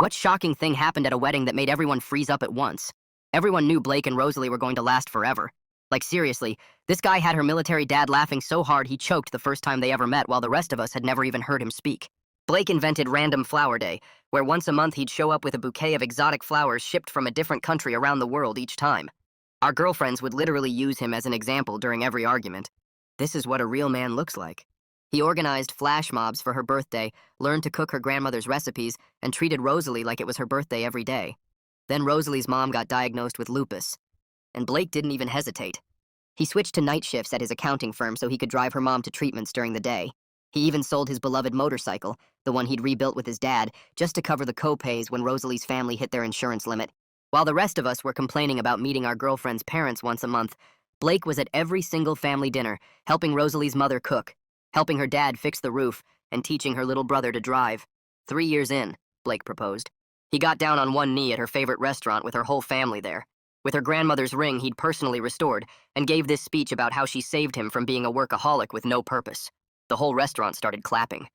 What shocking thing happened at a wedding that made everyone freeze up at once? Everyone knew Blake and Rosalie were going to last forever. Like, seriously, this guy had her military dad laughing so hard he choked the first time they ever met, while the rest of us had never even heard him speak. Blake invented Random Flower Day, where once a month he'd show up with a bouquet of exotic flowers shipped from a different country around the world each time. Our girlfriends would literally use him as an example during every argument. This is what a real man looks like. He organized flash mobs for her birthday, learned to cook her grandmother's recipes, and treated Rosalie like it was her birthday every day. Then Rosalie's mom got diagnosed with lupus, and Blake didn't even hesitate. He switched to night shifts at his accounting firm so he could drive her mom to treatments during the day. He even sold his beloved motorcycle, the one he'd rebuilt with his dad, just to cover the co-pays when Rosalie's family hit their insurance limit. While the rest of us were complaining about meeting our girlfriend's parents once a month, Blake was at every single family dinner, helping Rosalie's mother cook, helping her dad fix the roof, and teaching her little brother to drive. 3 years in, Blake proposed. He got down on one knee at her favorite restaurant with her whole family there. With her grandmother's ring he'd personally restored, and gave this speech about how she saved him from being a workaholic with no purpose. The whole restaurant started clapping.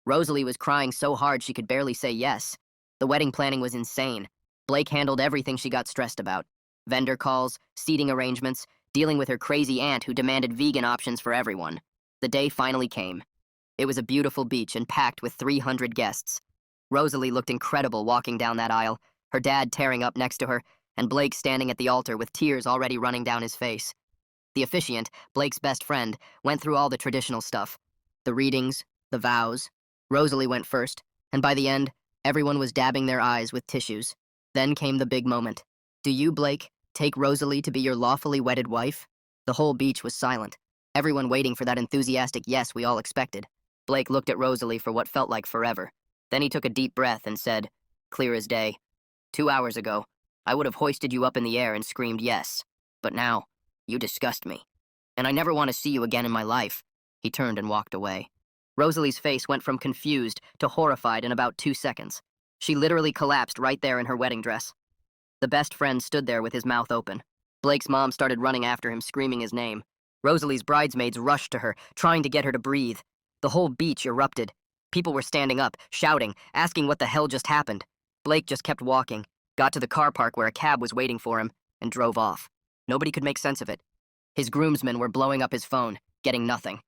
Rosalie was crying so hard she could barely say yes. The wedding planning was insane. Blake handled everything she got stressed about. Vendor calls, seating arrangements, dealing with her crazy aunt who demanded vegan options for everyone. The day finally came. It was a beautiful beach and packed with 300 guests. Rosalie looked incredible walking down that aisle, her dad tearing up next to her, and Blake standing at the altar with tears already running down his face. The officiant, Blake's best friend, went through all the traditional stuff. The readings, the vows. Rosalie went first, and by the end, everyone was dabbing their eyes with tissues. Then came the big moment. Do you, Blake, take Rosalie to be your lawfully wedded wife? The whole beach was silent, everyone waiting for that enthusiastic yes we all expected. Blake looked at Rosalie for what felt like forever. Then he took a deep breath and said, clear as day, 2 hours ago, I would have hoisted you up in the air and screamed yes. But now, you disgust me. And I never want to see you again in my life. He turned and walked away. Rosalie's face went from confused to horrified in about 2 seconds. She literally collapsed right there in her wedding dress. The best friend stood there with his mouth open. Blake's mom started running after him, screaming his name. Rosalie's bridesmaids rushed to her, trying to get her to breathe. The whole beach erupted. People were standing up, shouting, asking what the hell just happened. Blake just kept walking, got to the car park where a cab was waiting for him, and drove off. Nobody could make sense of it. His groomsmen were blowing up his phone, getting nothing.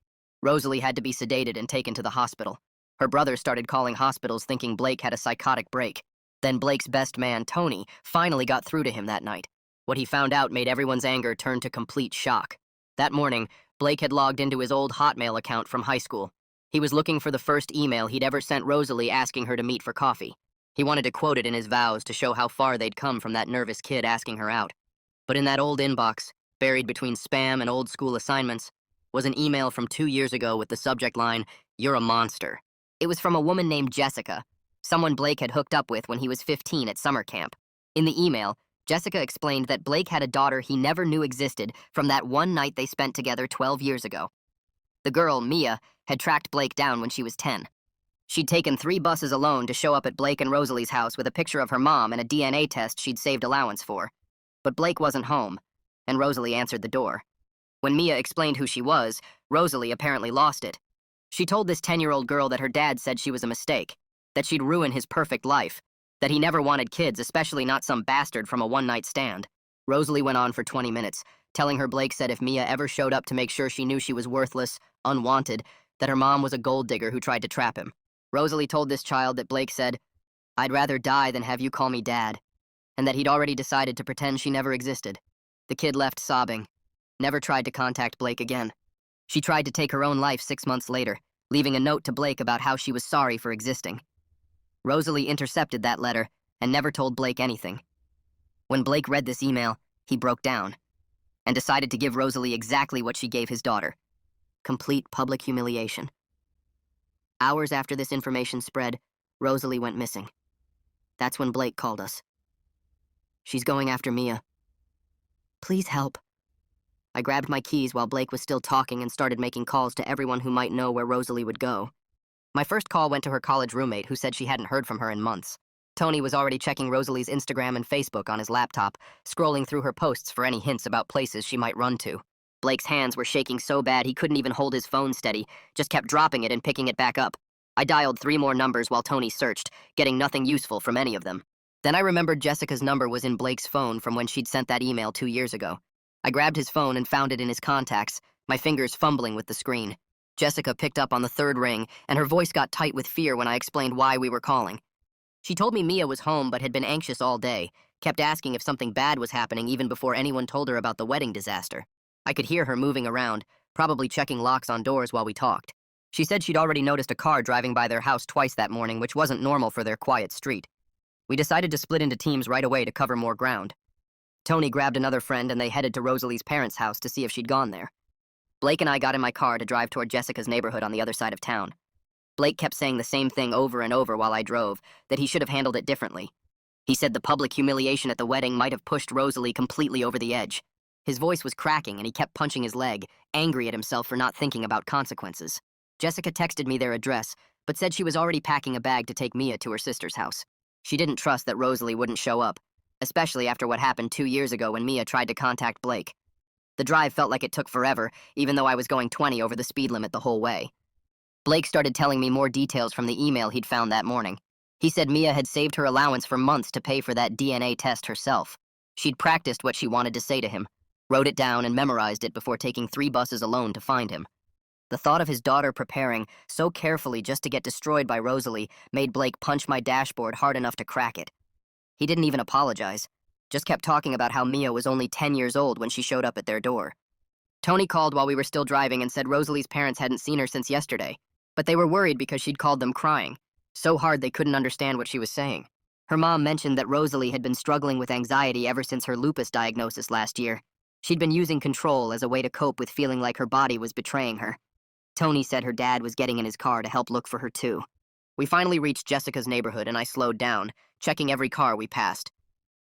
Rosalie had to be sedated and taken to the hospital. Her brother started calling hospitals thinking Blake had a psychotic break. Then Blake's best man, Tony, finally got through to him that night. What he found out made everyone's anger turn to complete shock. That morning, Blake had logged into his old Hotmail account from high school. He was looking for the first email he'd ever sent Rosalie asking her to meet for coffee. He wanted to quote it in his vows to show how far they'd come from that nervous kid asking her out. But in that old inbox, buried between spam and old school assignments, was an email from 2 years ago with the subject line, "You're a monster." It was from a woman named Jessica, someone Blake had hooked up with when he was 15 at summer camp. In the email, Jessica explained that Blake had a daughter he never knew existed from that one night they spent together 12 years ago. The girl, Mia, had tracked Blake down when she was 10. She'd taken 3 buses alone to show up at Blake and Rosalie's house with a picture of her mom and a DNA test she'd saved allowance for. But Blake wasn't home, and Rosalie answered the door. When Mia explained who she was, Rosalie apparently lost it. She told this 10-year-old girl that her dad said she was a mistake, that she'd ruin his perfect life, that he never wanted kids, especially not some bastard from a one-night stand. Rosalie went on for 20 minutes, telling her Blake said if Mia ever showed up to make sure she knew she was worthless, unwanted, that her mom was a gold digger who tried to trap him. Rosalie told this child that Blake said, "I'd rather die than have you call me dad," and that he'd already decided to pretend she never existed. The kid left sobbing, never tried to contact Blake again. She tried to take her own life 6 months later, leaving a note to Blake about how she was sorry for existing. Rosalie intercepted that letter and never told Blake anything. When Blake read this email, he broke down and decided to give Rosalie exactly what she gave his daughter: complete public humiliation. Hours after this information spread, Rosalie went missing. That's when Blake called us. "She's going after Mia. Please help." I grabbed my keys while Blake was still talking and started making calls to everyone who might know where Rosalie would go. My first call went to her college roommate, who said she hadn't heard from her in months. Tony was already checking Rosalie's Instagram and Facebook on his laptop, scrolling through her posts for any hints about places she might run to. Blake's hands were shaking so bad he couldn't even hold his phone steady, just kept dropping it and picking it back up. I dialed 3 more numbers while Tony searched, getting nothing useful from any of them. Then I remembered Jessica's number was in Blake's phone from when she'd sent that email 2 years ago. I grabbed his phone and found it in his contacts, my fingers fumbling with the screen. Jessica picked up on the third ring, and her voice got tight with fear when I explained why we were calling. She told me Mia was home but had been anxious all day, kept asking if something bad was happening even before anyone told her about the wedding disaster. I could hear her moving around, probably checking locks on doors while we talked. She said she'd already noticed a car driving by their house twice that morning, which wasn't normal for their quiet street. We decided to split into teams right away to cover more ground. Tony grabbed another friend and they headed to Rosalie's parents' house to see if she'd gone there. Blake and I got in my car to drive toward Jessica's neighborhood on the other side of town. Blake kept saying the same thing over and over while I drove, that he should have handled it differently. He said the public humiliation at the wedding might have pushed Rosalie completely over the edge. His voice was cracking and he kept punching his leg, angry at himself for not thinking about consequences. Jessica texted me their address, but said she was already packing a bag to take Mia to her sister's house. She didn't trust that Rosalie wouldn't show up, especially after what happened 2 years ago when Mia tried to contact Blake. The drive felt like it took forever, even though I was going 20 over the speed limit the whole way. Blake started telling me more details from the email he'd found that morning. He said Mia had saved her allowance for months to pay for that DNA test herself. She'd practiced what she wanted to say to him, wrote it down and memorized it before taking 3 buses alone to find him. The thought of his daughter preparing so carefully just to get destroyed by Rosalie made Blake punch my dashboard hard enough to crack it. He didn't even apologize, just kept talking about how Mia was only 10 years old when she showed up at their door. Tony called while we were still driving and said Rosalie's parents hadn't seen her since yesterday, but they were worried because she'd called them crying, so hard they couldn't understand what she was saying. Her mom mentioned that Rosalie had been struggling with anxiety ever since her lupus diagnosis last year. She'd been using control as a way to cope with feeling like her body was betraying her. Tony said her dad was getting in his car to help look for her too. We finally reached Jessica's neighborhood and I slowed down, checking every car we passed.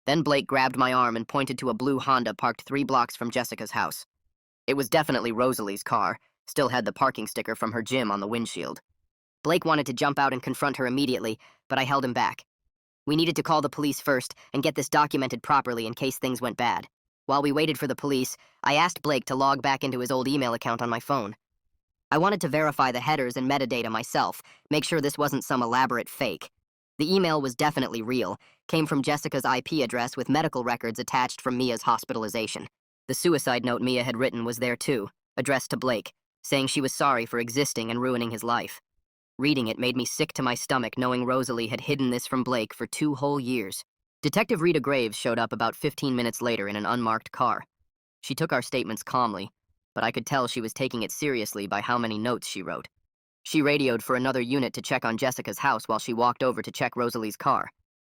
Then Blake grabbed my arm and pointed to a blue Honda parked 3 blocks from Jessica's house. It was definitely Rosalie's car, still had the parking sticker from her gym on the windshield. Blake wanted to jump out and confront her immediately, but I held him back. We needed to call the police first and get this documented properly in case things went bad. While we waited for the police, I asked Blake to log back into his old email account on my phone. I wanted to verify the headers and metadata myself, make sure this wasn't some elaborate fake. The email was definitely real, came from Jessica's IP address with medical records attached from Mia's hospitalization. The suicide note Mia had written was there too, addressed to Blake, saying she was sorry for existing and ruining his life. Reading it made me sick to my stomach knowing Rosalie had hidden this from Blake for 2 whole years. Detective Rita Graves showed up about 15 minutes later in an unmarked car. She took our statements calmly, but I could tell she was taking it seriously by how many notes she wrote. She radioed for another unit to check on Jessica's house while she walked over to check Rosalie's car.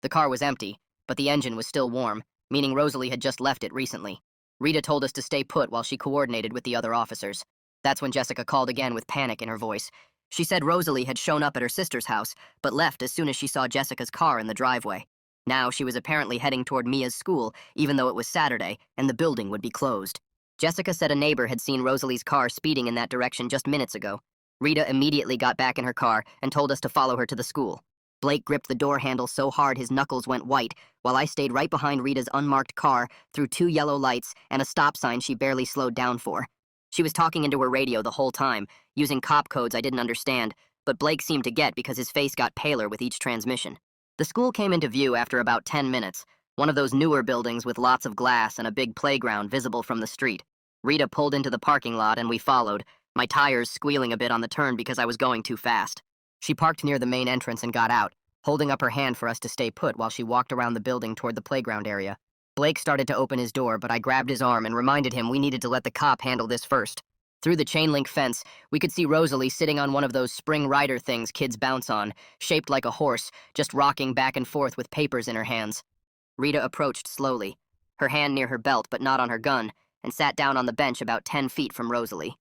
The car was empty, but the engine was still warm, meaning Rosalie had just left it recently. Rita told us to stay put while she coordinated with the other officers. That's when Jessica called again with panic in her voice. She said Rosalie had shown up at her sister's house, but left as soon as she saw Jessica's car in the driveway. Now she was apparently heading toward Mia's school, even though it was Saturday, and the building would be closed. Jessica said a neighbor had seen Rosalie's car speeding in that direction just minutes ago. Rita immediately got back in her car and told us to follow her to the school. Blake gripped the door handle so hard his knuckles went white, while I stayed right behind Rita's unmarked car through 2 yellow lights and a stop sign she barely slowed down for. She was talking into her radio the whole time, using cop codes I didn't understand, but Blake seemed to get because his face got paler with each transmission. The school came into view after about 10 minutes, one of those newer buildings with lots of glass and a big playground visible from the street. Rita pulled into the parking lot and we followed, my tires squealing a bit on the turn because I was going too fast. She parked near the main entrance and got out, holding up her hand for us to stay put while she walked around the building toward the playground area. Blake started to open his door, but I grabbed his arm and reminded him we needed to let the cop handle this first. Through the chain-link fence, we could see Rosalie sitting on one of those spring rider things kids bounce on, shaped like a horse, just rocking back and forth with papers in her hands. Rita approached slowly, her hand near her belt but not on her gun, and sat down on the bench about 10 feet from Rosalie.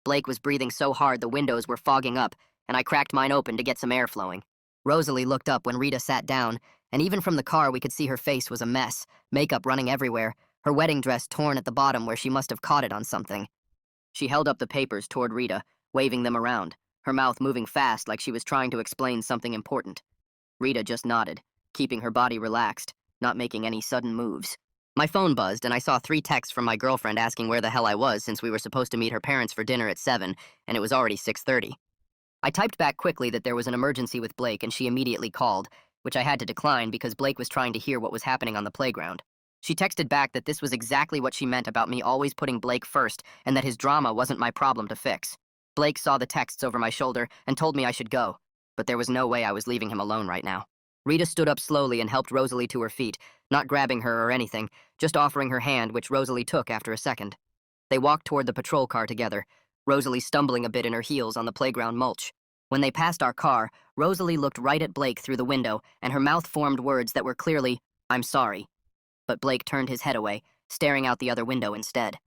Blake was breathing so hard the windows were fogging up, and I cracked mine open to get some air flowing. Rosalie looked up when Rita sat down, and even from the car we could see her face was a mess, makeup running everywhere, her wedding dress torn at the bottom where she must have caught it on something. She held up the papers toward Rita, waving them around, her mouth moving fast like she was trying to explain something important. Rita just nodded, keeping her body relaxed, not making any sudden moves. My phone buzzed, and I saw 3 texts from my girlfriend asking where the hell I was since we were supposed to meet her parents for dinner at 7, and it was already 6:30. I typed back quickly that there was an emergency with Blake and she immediately called, which I had to decline because Blake was trying to hear what was happening on the playground. She texted back that this was exactly what she meant about me always putting Blake first and that his drama wasn't my problem to fix. Blake saw the texts over my shoulder and told me I should go, but there was no way I was leaving him alone right now. Rita stood up slowly and helped Rosalie to her feet, not grabbing her or anything, just offering her hand, which Rosalie took after a second. They walked toward the patrol car together, Rosalie stumbling a bit in her heels on the playground mulch. When they passed our car, Rosalie looked right at Blake through the window, and her mouth formed words that were clearly, "I'm sorry." But Blake turned his head away, staring out the other window instead.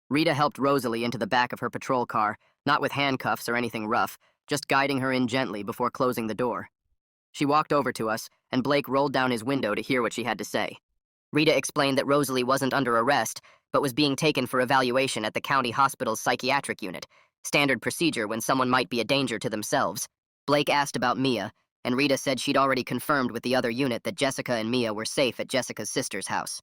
Rita helped Rosalie into the back of her patrol car, not with handcuffs or anything rough, just guiding her in gently before closing the door. She walked over to us, and Blake rolled down his window to hear what she had to say. Rita explained that Rosalie wasn't under arrest, but was being taken for evaluation at the county hospital's psychiatric unit, standard procedure when someone might be a danger to themselves. Blake asked about Mia, and Rita said she'd already confirmed with the other unit that Jessica and Mia were safe at Jessica's sister's house.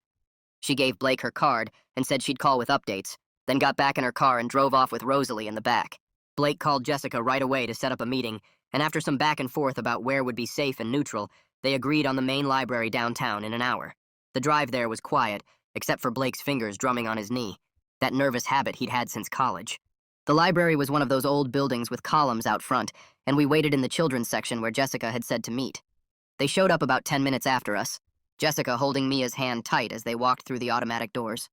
She gave Blake her card and said she'd call with updates, then got back in her car and drove off with Rosalie in the back. Blake called Jessica right away to set up a meeting, and after some back and forth about where would be safe and neutral, they agreed on the main library downtown in an hour. The drive there was quiet, except for Blake's fingers drumming on his knee, that nervous habit he'd had since college. The library was one of those old buildings with columns out front, and we waited in the children's section where Jessica had said to meet. They showed up about 10 minutes after us, Jessica holding Mia's hand tight as they walked through the automatic doors.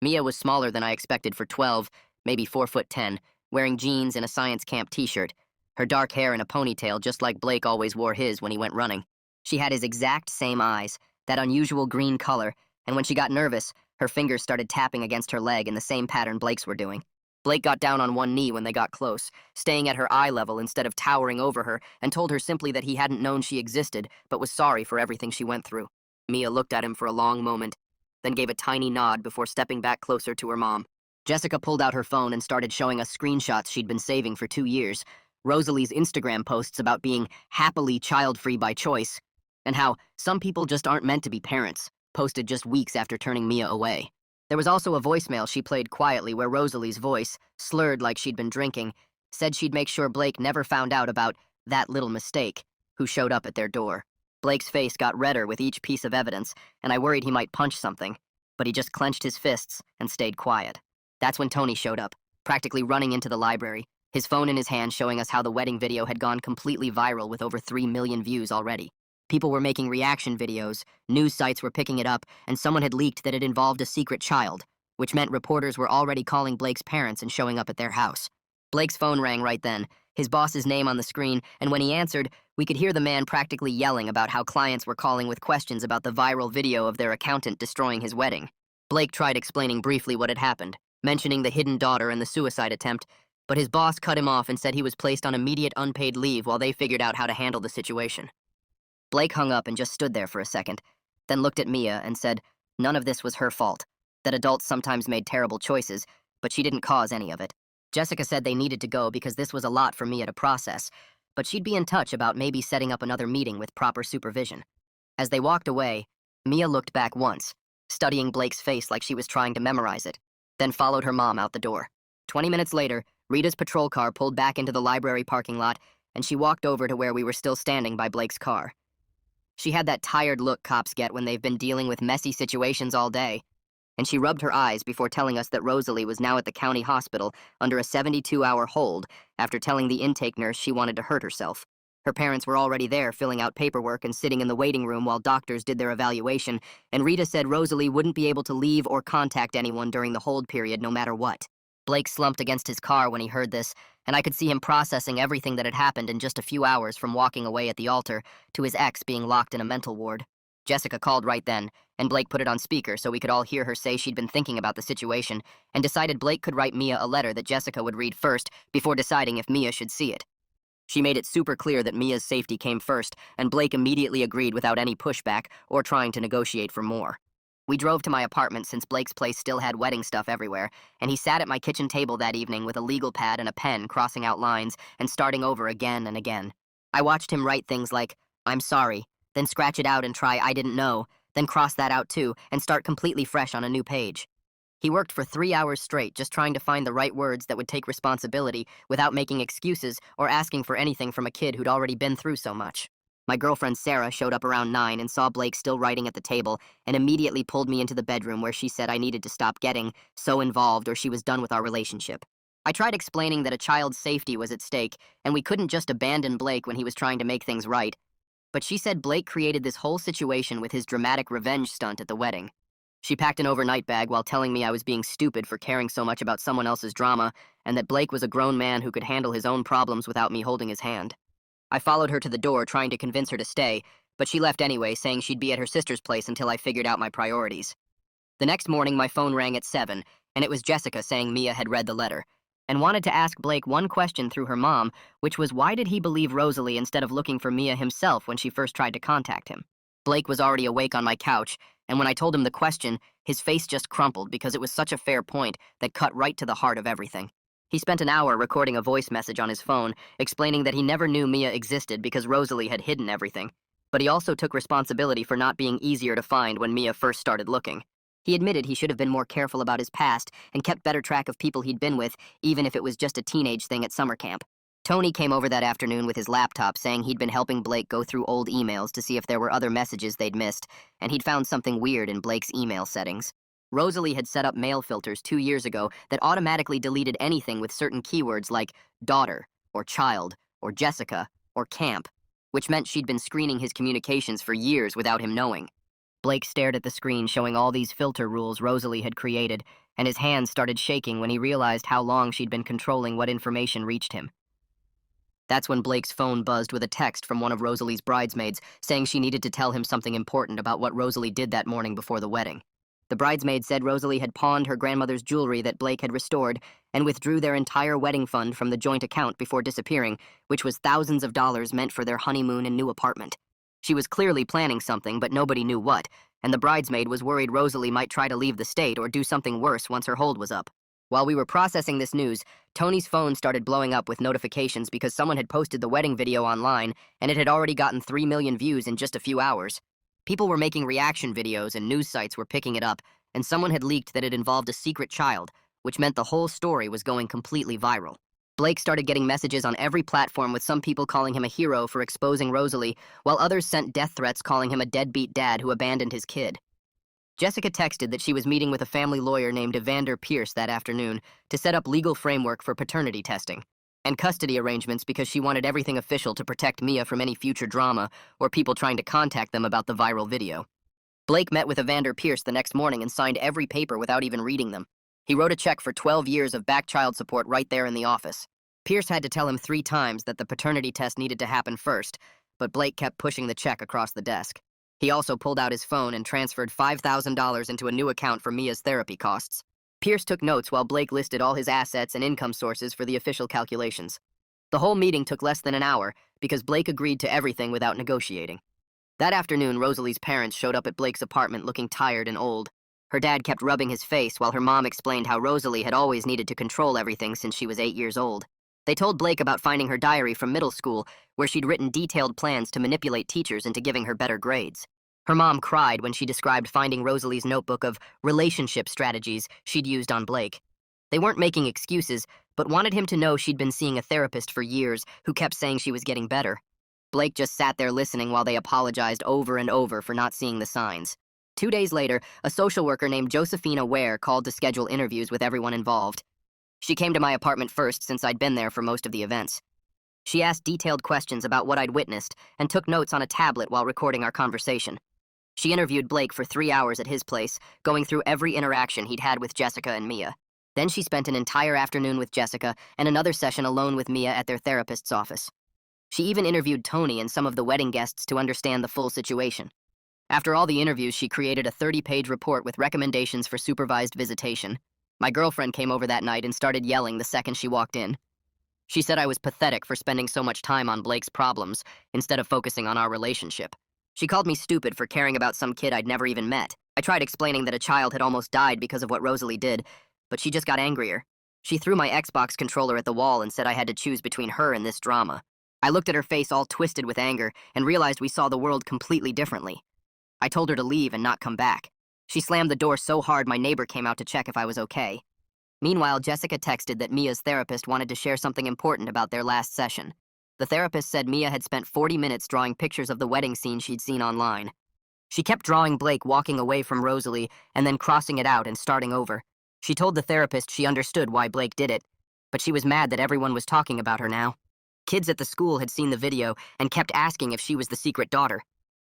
Mia was smaller than I expected for 12, maybe 4'10", wearing jeans and a science camp t-shirt, her dark hair in a ponytail just like Blake always wore his when he went running. She had his exact same eyes, that unusual green color, and when she got nervous, her fingers started tapping against her leg in the same pattern Blake's were doing. Blake got down on one knee when they got close, staying at her eye level instead of towering over her, and told her simply that he hadn't known she existed, but was sorry for everything she went through. Mia looked at him for a long moment, then gave a tiny nod before stepping back closer to her mom. Jessica pulled out her phone and started showing us screenshots she'd been saving for 2 years, Rosalie's Instagram posts about being happily child-free by choice, and how some people just aren't meant to be parents, posted just weeks after turning Mia away. There was also a voicemail she played quietly where Rosalie's voice, slurred like she'd been drinking, said she'd make sure Blake never found out about that little mistake, who showed up at their door. Blake's face got redder with each piece of evidence, and I worried he might punch something, but he just clenched his fists and stayed quiet. That's when Tony showed up, practically running into the library, his phone in his hand showing us how the wedding video had gone completely viral with over 3 million views already. People were making reaction videos, news sites were picking it up, and someone had leaked that it involved a secret child, which meant reporters were already calling Blake's parents and showing up at their house. Blake's phone rang right then, his boss's name on the screen, and when he answered, we could hear the man practically yelling about how clients were calling with questions about the viral video of their accountant destroying his wedding. Blake tried explaining briefly what had happened, mentioning the hidden daughter and the suicide attempt, but his boss cut him off and said he was placed on immediate unpaid leave while they figured out how to handle the situation. Blake hung up and just stood there for a second, then looked at Mia and said none of this was her fault, that adults sometimes made terrible choices, but she didn't cause any of it. Jessica said they needed to go because this was a lot for Mia to process, but she'd be in touch about maybe setting up another meeting with proper supervision. As they walked away, Mia looked back once, studying Blake's face like she was trying to memorize it, then followed her mom out the door. 20 minutes later, Rita's patrol car pulled back into the library parking lot, and she walked over to where we were still standing by Blake's car. She had that tired look cops get when they've been dealing with messy situations all day, and she rubbed her eyes before telling us that Rosalie was now at the county hospital under a 72-hour hold after telling the intake nurse she wanted to hurt herself. Her parents were already there filling out paperwork and sitting in the waiting room while doctors did their evaluation, and Rita said Rosalie wouldn't be able to leave or contact anyone during the hold period no matter what. Blake slumped against his car when he heard this, and I could see him processing everything that had happened in just a few hours from walking away at the altar to his ex being locked in a mental ward. Jessica called right then, and Blake put it on speaker so we could all hear her say she'd been thinking about the situation and decided Blake could write Mia a letter that Jessica would read first before deciding if Mia should see it. She made it super clear that Mia's safety came first, and Blake immediately agreed without any pushback or trying to negotiate for more. We drove to my apartment since Blake's place still had wedding stuff everywhere, and he sat at my kitchen table that evening with a legal pad and a pen crossing out lines and starting over again and again. I watched him write things like, "I'm sorry," then scratch it out and try "I didn't know," then cross that out too and start completely fresh on a new page. He worked for 3 hours straight just trying to find the right words that would take responsibility without making excuses or asking for anything from a kid who'd already been through so much. My girlfriend Sarah showed up around 9 and saw Blake still writing at the table and immediately pulled me into the bedroom where she said I needed to stop getting so involved or she was done with our relationship. I tried explaining that a child's safety was at stake and we couldn't just abandon Blake when he was trying to make things right, but she said Blake created this whole situation with his dramatic revenge stunt at the wedding. She packed an overnight bag while telling me I was being stupid for caring so much about someone else's drama and that Blake was a grown man who could handle his own problems without me holding his hand. I followed her to the door trying to convince her to stay, but she left anyway, saying she'd be at her sister's place until I figured out my priorities. The next morning, my phone rang at 7, and it was Jessica saying Mia had read the letter and wanted to ask Blake one question through her mom, which was why did he believe Rosalie instead of looking for Mia himself when she first tried to contact him? Blake was already awake on my couch, and when I told him the question, his face just crumpled because it was such a fair point that cut right to the heart of everything. He spent an hour recording a voice message on his phone, explaining that he never knew Mia existed because Rosalie had hidden everything, but he also took responsibility for not being easier to find when Mia first started looking. He admitted he should have been more careful about his past and kept better track of people he'd been with, even if it was just a teenage thing at summer camp. Tony came over that afternoon with his laptop saying he'd been helping Blake go through old emails to see if there were other messages they'd missed, and he'd found something weird in Blake's email settings. Rosalie had set up mail filters 2 years ago that automatically deleted anything with certain keywords like daughter, or child, or Jessica, or camp, which meant she'd been screening his communications for years without him knowing. Blake stared at the screen showing all these filter rules Rosalie had created, and his hands started shaking when he realized how long she'd been controlling what information reached him. That's when Blake's phone buzzed with a text from one of Rosalie's bridesmaids saying she needed to tell him something important about what Rosalie did that morning before the wedding. The bridesmaid said Rosalie had pawned her grandmother's jewelry that Blake had restored and withdrew their entire wedding fund from the joint account before disappearing, which was thousands of dollars meant for their honeymoon and new apartment. She was clearly planning something, but nobody knew what, and the bridesmaid was worried Rosalie might try to leave the state or do something worse once her hold was up. While we were processing this news, Tony's phone started blowing up with notifications because someone had posted the wedding video online and it had already gotten 3 million views in just a few hours. People were making reaction videos and news sites were picking it up, and someone had leaked that it involved a secret child, which meant the whole story was going completely viral. Blake started getting messages on every platform with some people calling him a hero for exposing Rosalie, while others sent death threats calling him a deadbeat dad who abandoned his kid. Jessica texted that she was meeting with a family lawyer named Evander Pierce that afternoon to set up legal framework for paternity testing and custody arrangements because she wanted everything official to protect Mia from any future drama or people trying to contact them about the viral video. Blake met with Evander Pierce the next morning and signed every paper without even reading them. He wrote a check for 12 years of back child support right there in the office. Pierce had to tell him 3 times that the paternity test needed to happen first, but Blake kept pushing the check across the desk. He also pulled out his phone and transferred $5,000 into a new account for Mia's therapy costs. Pierce took notes while Blake listed all his assets and income sources for the official calculations. The whole meeting took less than an hour because Blake agreed to everything without negotiating. That afternoon, Rosalie's parents showed up at Blake's apartment looking tired and old. Her dad kept rubbing his face while her mom explained how Rosalie had always needed to control everything since she was 8 years old. They told Blake about finding her diary from middle school, where she'd written detailed plans to manipulate teachers into giving her better grades. Her mom cried when she described finding Rosalie's notebook of relationship strategies she'd used on Blake. They weren't making excuses, but wanted him to know she'd been seeing a therapist for years who kept saying she was getting better. Blake just sat there listening while they apologized over and over for not seeing the signs. 2 days later, a social worker named Josephina Ware called to schedule interviews with everyone involved. She came to my apartment first since I'd been there for most of the events. She asked detailed questions about what I'd witnessed and took notes on a tablet while recording our conversation. She interviewed Blake for 3 hours at his place, going through every interaction he'd had with Jessica and Mia. Then she spent an entire afternoon with Jessica and another session alone with Mia at their therapist's office. She even interviewed Tony and some of the wedding guests to understand the full situation. After all the interviews, she created a 30-page report with recommendations for supervised visitation. My girlfriend came over that night and started yelling the second she walked in. She said I was pathetic for spending so much time on Blake's problems instead of focusing on our relationship. She called me stupid for caring about some kid I'd never even met. I tried explaining that a child had almost died because of what Rosalie did, but she just got angrier. She threw my Xbox controller at the wall and said I had to choose between her and this drama. I looked at her face all twisted with anger and realized we saw the world completely differently. I told her to leave and not come back. She slammed the door so hard my neighbor came out to check if I was okay. Meanwhile, Jessica texted that Mia's therapist wanted to share something important about their last session. The therapist said Mia had spent 40 minutes drawing pictures of the wedding scene she'd seen online. She kept drawing Blake walking away from Rosalie and then crossing it out and starting over. She told the therapist she understood why Blake did it, but she was mad that everyone was talking about her now. Kids at the school had seen the video and kept asking if she was the secret daughter.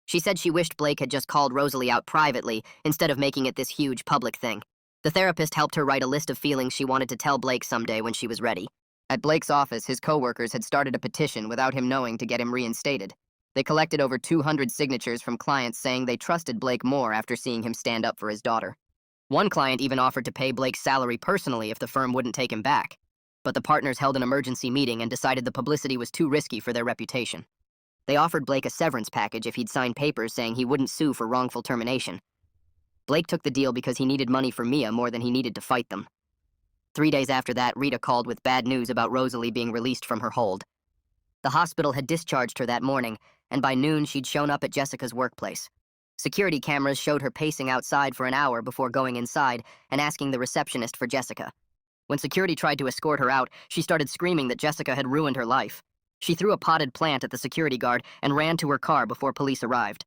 She said she wished Blake had just called Rosalie out privately instead of making it this huge public thing. The therapist helped her write a list of feelings she wanted to tell Blake someday when she was ready. At Blake's office, his coworkers had started a petition without him knowing to get him reinstated. They collected over 200 signatures from clients saying they trusted Blake more after seeing him stand up for his daughter. One client even offered to pay Blake's salary personally if the firm wouldn't take him back. But the partners held an emergency meeting and decided the publicity was too risky for their reputation. They offered Blake a severance package if he'd sign papers saying he wouldn't sue for wrongful termination. Blake took the deal because he needed money for Mia more than he needed to fight them. 3 days after that, Rita called with bad news about Rosalie being released from her hold. The hospital had discharged her that morning, and by noon she'd shown up at Jessica's workplace. Security cameras showed her pacing outside for an hour before going inside and asking the receptionist for Jessica. When security tried to escort her out, she started screaming that Jessica had ruined her life. She threw a potted plant at the security guard and ran to her car before police arrived.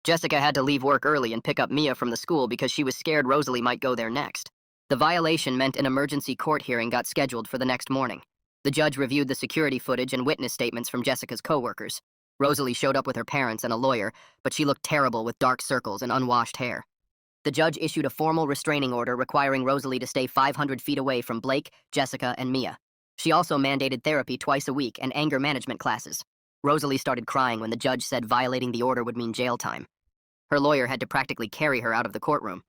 Jessica had to leave work early and pick up Mia from the school because she was scared Rosalie might go there next. The violation meant an emergency court hearing got scheduled for the next morning. The judge reviewed the security footage and witness statements from Jessica's coworkers. Rosalie showed up with her parents and a lawyer, but she looked terrible with dark circles and unwashed hair. The judge issued a formal restraining order requiring Rosalie to stay 500 feet away from Blake, Jessica, and Mia. She also mandated therapy twice a week and anger management classes. Rosalie started crying when the judge said violating the order would mean jail time. Her lawyer had to practically carry her out of the courtroom.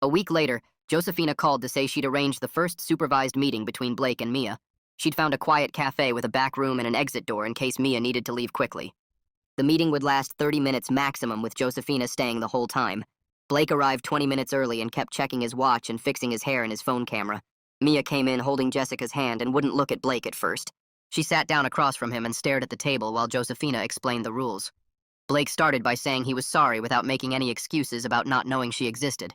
A week later, Josefina called to say she'd arranged the first supervised meeting between Blake and Mia. She'd found a quiet cafe with a back room and an exit door in case Mia needed to leave quickly. The meeting would last 30 minutes maximum, with Josefina staying the whole time. Blake arrived 20 minutes early and kept checking his watch and fixing his hair and his phone camera. Mia came in holding Jessica's hand and wouldn't look at Blake at first. She sat down across from him and stared at the table while Josefina explained the rules. Blake started by saying he was sorry without making any excuses about not knowing she existed.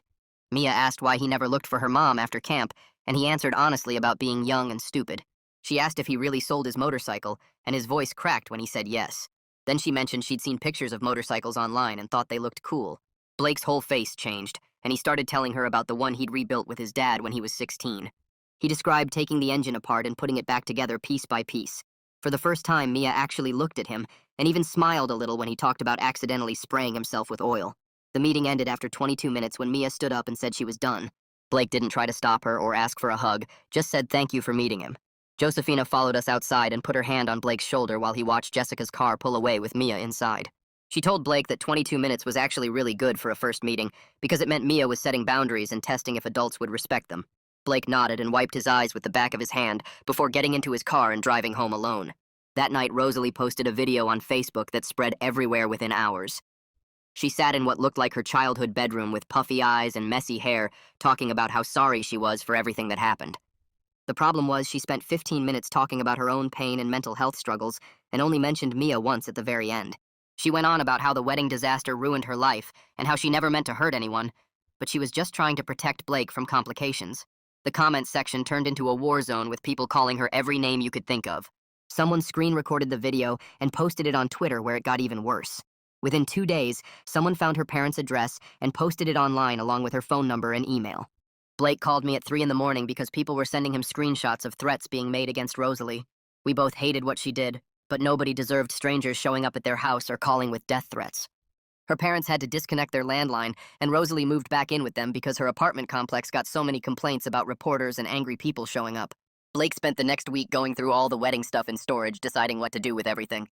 Mia asked why he never looked for her mom after camp, and he answered honestly about being young and stupid. She asked if he really sold his motorcycle, and his voice cracked when he said yes. Then she mentioned she'd seen pictures of motorcycles online and thought they looked cool. Blake's whole face changed, and he started telling her about the one he'd rebuilt with his dad when he was 16. He described taking the engine apart and putting it back together piece by piece. For the first time, Mia actually looked at him, and even smiled a little when he talked about accidentally spraying himself with oil. The meeting ended after 22 minutes when Mia stood up and said she was done. Blake didn't try to stop her or ask for a hug, just said thank you for meeting him. Josefina followed us outside and put her hand on Blake's shoulder while he watched Jessica's car pull away with Mia inside. She told Blake that 22 minutes was actually really good for a first meeting because it meant Mia was setting boundaries and testing if adults would respect them. Blake nodded and wiped his eyes with the back of his hand before getting into his car and driving home alone. That night, Rosalie posted a video on Facebook that spread everywhere within hours. She sat in what looked like her childhood bedroom with puffy eyes and messy hair, talking about how sorry she was for everything that happened. The problem was she spent 15 minutes talking about her own pain and mental health struggles and only mentioned Mia once at the very end. She went on about how the wedding disaster ruined her life and how she never meant to hurt anyone, but she was just trying to protect Blake from complications. The comments section turned into a war zone with people calling her every name you could think of. Someone screen recorded the video and posted it on Twitter, where it got even worse. Within 2 days, someone found her parents' address and posted it online along with her phone number and email. Blake called me at 3 in the morning because people were sending him screenshots of threats being made against Rosalie. We both hated what she did, but nobody deserved strangers showing up at their house or calling with death threats. Her parents had to disconnect their landline, and Rosalie moved back in with them because her apartment complex got so many complaints about reporters and angry people showing up. Blake spent the next week going through all the wedding stuff in storage, deciding what to do with everything.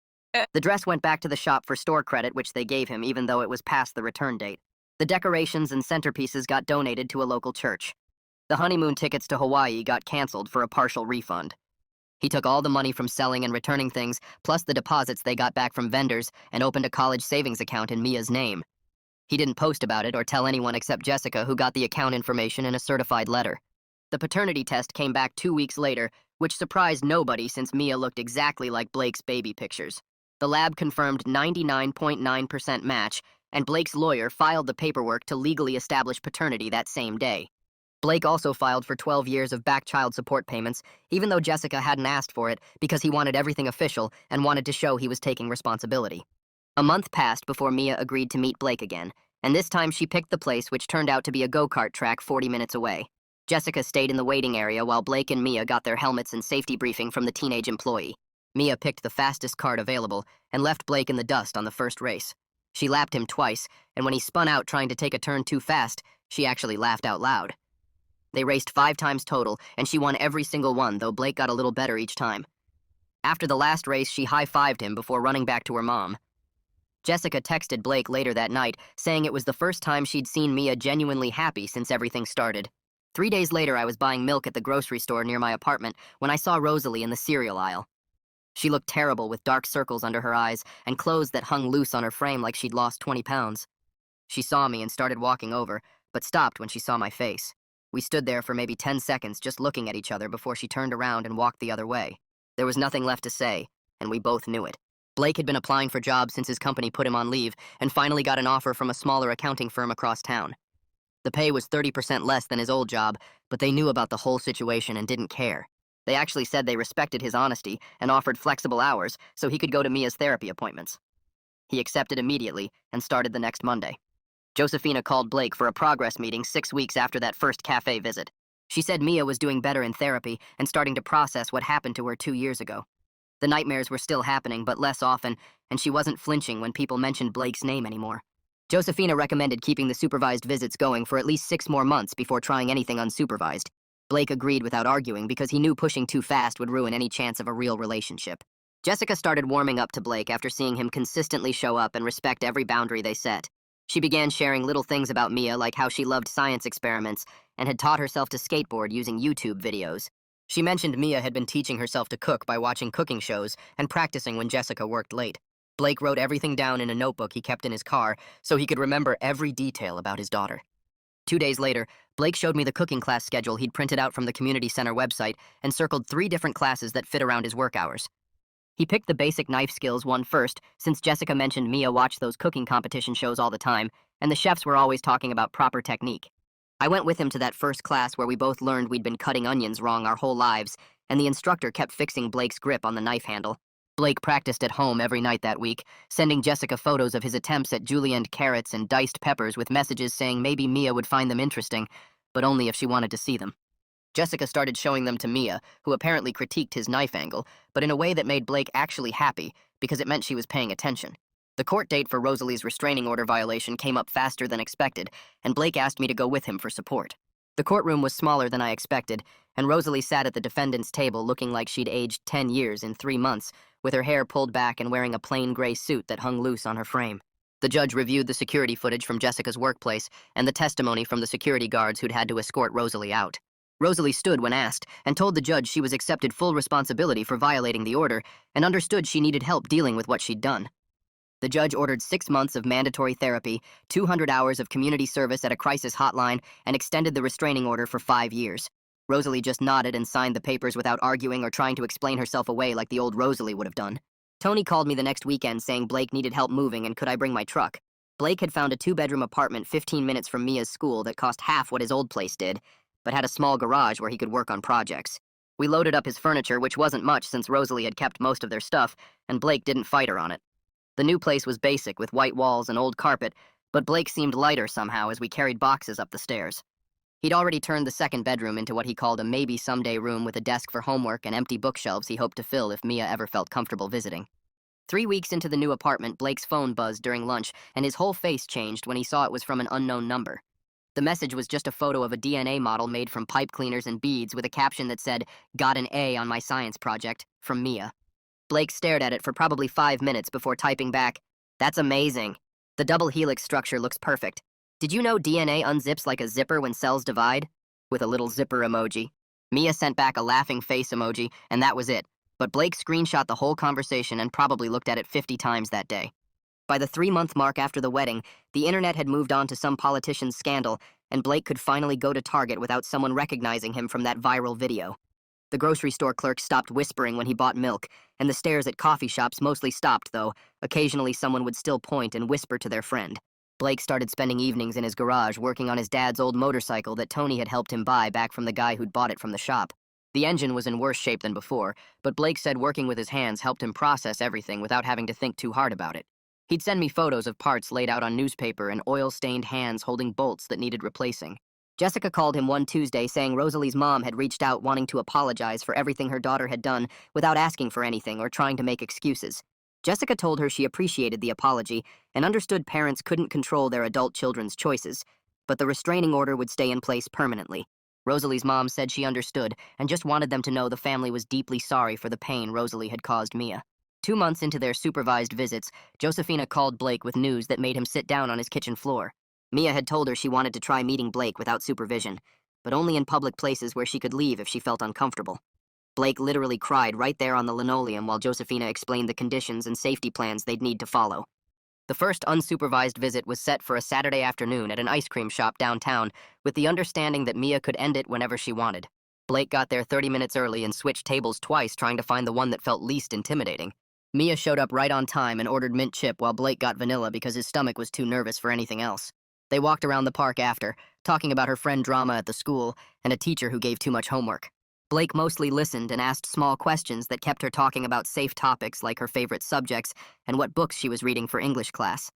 The dress went back to the shop for store credit, which they gave him even though it was past the return date. The decorations and centerpieces got donated to a local church. The honeymoon tickets to Hawaii got canceled for a partial refund. He took all the money from selling and returning things, plus the deposits they got back from vendors, and opened a college savings account in Mia's name. He didn't post about it or tell anyone except Jessica, who got the account information in a certified letter. The paternity test came back 2 weeks later, which surprised nobody since Mia looked exactly like Blake's baby pictures. The lab confirmed 99.9% match, and Blake's lawyer filed the paperwork to legally establish paternity that same day. Blake also filed for 12 years of back child support payments, even though Jessica hadn't asked for it because he wanted everything official and wanted to show he was taking responsibility. A month passed before Mia agreed to meet Blake again, and this time she picked the place which turned out to be a go-kart track 40 minutes away. Jessica stayed in the waiting area while Blake and Mia got their helmets and safety briefing from the teenage employee. Mia picked the fastest kart available and left Blake in the dust on the first race. She lapped him twice, and when he spun out trying to take a turn too fast, she actually laughed out loud. They raced 5 times total, and she won every single one, though Blake got a little better each time. After the last race, she high-fived him before running back to her mom. Jessica texted Blake later that night, saying it was the first time she'd seen Mia genuinely happy since everything started. 3 days later, I was buying milk at the grocery store near my apartment when I saw Rosalie in the cereal aisle. She looked terrible with dark circles under her eyes and clothes that hung loose on her frame like she'd lost 20 pounds. She saw me and started walking over, but stopped when she saw my face. We stood there for maybe 10 seconds just looking at each other before she turned around and walked the other way. There was nothing left to say, and we both knew it. Blake had been applying for jobs since his company put him on leave and finally got an offer from a smaller accounting firm across town. The pay was 30% less than his old job, but they knew about the whole situation and didn't care. They actually said they respected his honesty and offered flexible hours so he could go to Mia's therapy appointments. He accepted immediately and started the next Monday. Josephina called Blake for a progress meeting 6 weeks after that first cafe visit. She said Mia was doing better in therapy and starting to process what happened to her 2 years ago. The nightmares were still happening, but less often, and she wasn't flinching when people mentioned Blake's name anymore. Josephina recommended keeping the supervised visits going for at least 6 more months before trying anything unsupervised. Blake agreed without arguing because he knew pushing too fast would ruin any chance of a real relationship. Jessica started warming up to Blake after seeing him consistently show up and respect every boundary they set. She began sharing little things about Mia, like how she loved science experiments and had taught herself to skateboard using YouTube videos. She mentioned Mia had been teaching herself to cook by watching cooking shows and practicing when Jessica worked late. Blake wrote everything down in a notebook he kept in his car so he could remember every detail about his daughter. 2 days later, Blake showed me the cooking class schedule he'd printed out from the community center website and circled 3 different classes that fit around his work hours. He picked the basic knife skills one first, since Jessica mentioned Mia watched those cooking competition shows all the time, and the chefs were always talking about proper technique. I went with him to that first class where we both learned we'd been cutting onions wrong our whole lives, and the instructor kept fixing Blake's grip on the knife handle. Blake practiced at home every night that week, sending Jessica photos of his attempts at julienned carrots and diced peppers with messages saying maybe Mia would find them interesting, but only if she wanted to see them. Jessica started showing them to Mia, who apparently critiqued his knife angle, but in a way that made Blake actually happy, because it meant she was paying attention. The court date for Rosalie's restraining order violation came up faster than expected, and Blake asked me to go with him for support. The courtroom was smaller than I expected, and Rosalie sat at the defendant's table looking like she'd aged 10 years in 3 months, with her hair pulled back and wearing a plain gray suit that hung loose on her frame. The judge reviewed the security footage from Jessica's workplace and the testimony from the security guards who'd had to escort Rosalie out. Rosalie stood when asked and told the judge she was accepted full responsibility for violating the order and understood she needed help dealing with what she'd done. The judge ordered 6 months of mandatory therapy, 200 hours of community service at a crisis hotline, and extended the restraining order for 5 years. Rosalie just nodded and signed the papers without arguing or trying to explain herself away like the old Rosalie would have done. Tony called me the next weekend saying Blake needed help moving and could I bring my truck. Blake had found a 2-bedroom apartment 15 minutes from Mia's school that cost half what his old place did, but had a small garage where he could work on projects. We loaded up his furniture, which wasn't much since Rosalie had kept most of their stuff, and Blake didn't fight her on it. The new place was basic with white walls and old carpet, but Blake seemed lighter somehow as we carried boxes up the stairs. He'd already turned the 2nd bedroom into what he called a maybe-someday room with a desk for homework and empty bookshelves he hoped to fill if Mia ever felt comfortable visiting. 3 weeks into the new apartment, Blake's phone buzzed during lunch, and his whole face changed when he saw it was from an unknown number. The message was just a photo of a DNA model made from pipe cleaners and beads with a caption that said, "Got an A on my science project," from Mia. Blake stared at it for probably 5 minutes before typing back, "That's amazing. The double helix structure looks perfect. Did you know DNA unzips like a zipper when cells divide?" With a little zipper emoji. Mia sent back a laughing face emoji, and that was it. But Blake screenshot the whole conversation and probably looked at it 50 times that day. By the 3-month mark after the wedding, the internet had moved on to some politician's scandal, and Blake could finally go to Target without someone recognizing him from that viral video. The grocery store clerk stopped whispering when he bought milk, and the stares at coffee shops mostly stopped, though. Occasionally someone would still point and whisper to their friend. Blake started spending evenings in his garage working on his dad's old motorcycle that Tony had helped him buy back from the guy who'd bought it from the shop. The engine was in worse shape than before, but Blake said working with his hands helped him process everything without having to think too hard about it. He'd send me photos of parts laid out on newspaper and oil-stained hands holding bolts that needed replacing. Jessica called him one Tuesday saying Rosalie's mom had reached out wanting to apologize for everything her daughter had done without asking for anything or trying to make excuses. Jessica told her she appreciated the apology and understood parents couldn't control their adult children's choices, but the restraining order would stay in place permanently. Rosalie's mom said she understood and just wanted them to know the family was deeply sorry for the pain Rosalie had caused Mia. 2 months into their supervised visits, Josefina called Blake with news that made him sit down on his kitchen floor. Mia had told her she wanted to try meeting Blake without supervision, but only in public places where she could leave if she felt uncomfortable. Blake literally cried right there on the linoleum while Josefina explained the conditions and safety plans they'd need to follow. The first unsupervised visit was set for a Saturday afternoon at an ice cream shop downtown, with the understanding that Mia could end it whenever she wanted. Blake got there 30 minutes early and switched tables twice trying to find the one that felt least intimidating. Mia showed up right on time and ordered mint chip while Blake got vanilla because his stomach was too nervous for anything else. They walked around the park after, talking about her friend drama at the school and a teacher who gave too much homework. Blake mostly listened and asked small questions that kept her talking about safe topics like her favorite subjects and what books she was reading for English class.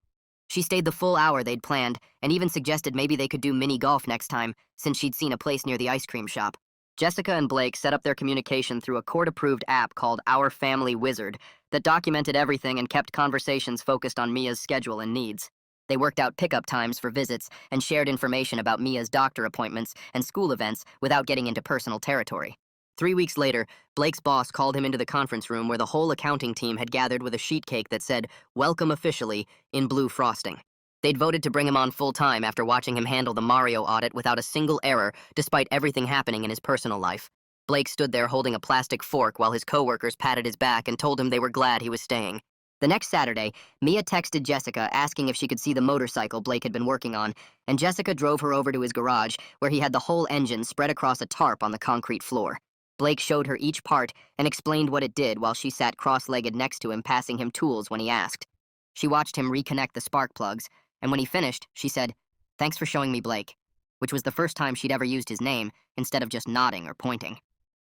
She stayed the full hour they'd planned and even suggested maybe they could do mini golf next time since she'd seen a place near the ice cream shop. Jessica and Blake set up their communication through a court-approved app called Our Family Wizard that documented everything and kept conversations focused on Mia's schedule and needs. They worked out pickup times for visits and shared information about Mia's doctor appointments and school events without getting into personal territory. 3 weeks later, Blake's boss called him into the conference room where the whole accounting team had gathered with a sheet cake that said, "Welcome officially," in blue frosting. They'd voted to bring him on full-time after watching him handle the Mario audit without a single error, despite everything happening in his personal life. Blake stood there holding a plastic fork while his coworkers patted his back and told him they were glad he was staying. The next Saturday, Mia texted Jessica asking if she could see the motorcycle Blake had been working on, and Jessica drove her over to his garage, where he had the whole engine spread across a tarp on the concrete floor. Blake showed her each part and explained what it did while she sat cross-legged next to him, passing him tools when he asked. She watched him reconnect the spark plugs, and when he finished, she said, "Thanks for showing me Blake," which was the first time she'd ever used his name instead of just nodding or pointing.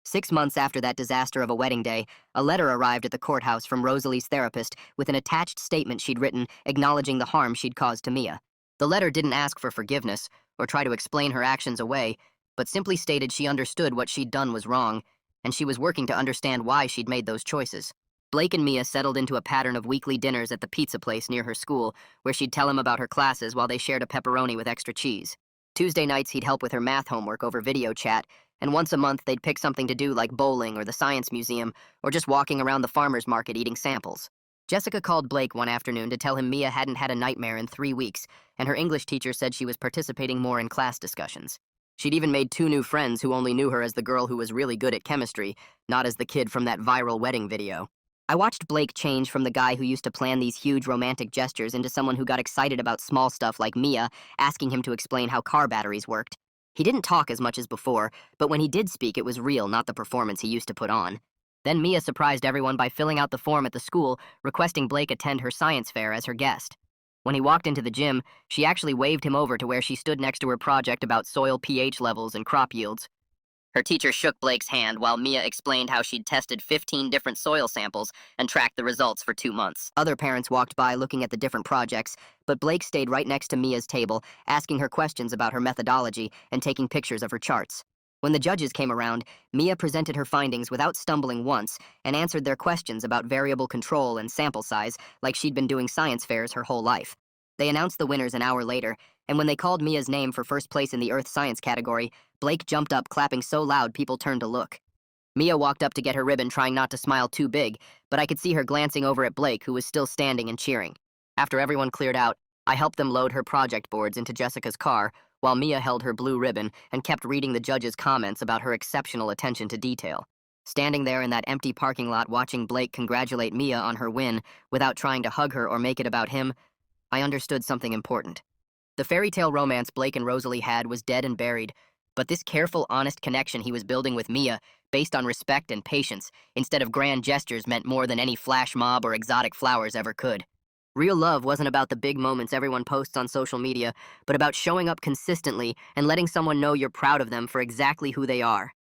6 months after that disaster of a wedding day, a letter arrived at the courthouse from Rosalie's therapist with an attached statement she'd written acknowledging the harm she'd caused to Mia. The letter didn't ask for forgiveness or try to explain her actions away, but simply stated she understood what she'd done was wrong, and she was working to understand why she'd made those choices. Blake and Mia settled into a pattern of weekly dinners at the pizza place near her school, where she'd tell him about her classes while they shared a pepperoni with extra cheese. Tuesday nights he'd help with her math homework over video chat, and once a month they'd pick something to do like bowling or the science museum, or just walking around the farmer's market eating samples. Jessica called Blake one afternoon to tell him Mia hadn't had a nightmare in 3 weeks, and her English teacher said she was participating more in class discussions. She'd even made 2 new friends who only knew her as the girl who was really good at chemistry, not as the kid from that viral wedding video. I watched Blake change from the guy who used to plan these huge romantic gestures into someone who got excited about small stuff like Mia asking him to explain how car batteries worked. He didn't talk as much as before, but when he did speak, it was real, not the performance he used to put on. Then Mia surprised everyone by filling out the form at the school, requesting Blake attend her science fair as her guest. When he walked into the gym, she actually waved him over to where she stood next to her project about soil pH levels and crop yields. Her teacher shook Blake's hand while Mia explained how she'd tested 15 different soil samples and tracked the results for 2 months. Other parents walked by looking at the different projects, but Blake stayed right next to Mia's table, asking her questions about her methodology and taking pictures of her charts. When the judges came around, Mia presented her findings without stumbling once and answered their questions about variable control and sample size like she'd been doing science fairs her whole life. They announced the winners an hour later, and when they called Mia's name for first place in the Earth Science category, Blake jumped up, clapping so loud people turned to look. Mia walked up to get her ribbon, trying not to smile too big, but I could see her glancing over at Blake, who was still standing and cheering. After everyone cleared out, I helped them load her project boards into Jessica's car, while Mia held her blue ribbon and kept reading the judges' comments about her exceptional attention to detail. Standing there in that empty parking lot watching Blake congratulate Mia on her win without trying to hug her or make it about him, I understood something important. The fairy tale romance Blake and Rosalie had was dead and buried, but this careful, honest connection he was building with Mia, based on respect and patience, instead of grand gestures, meant more than any flash mob or exotic flowers ever could. Real love wasn't about the big moments everyone posts on social media, but about showing up consistently and letting someone know you're proud of them for exactly who they are.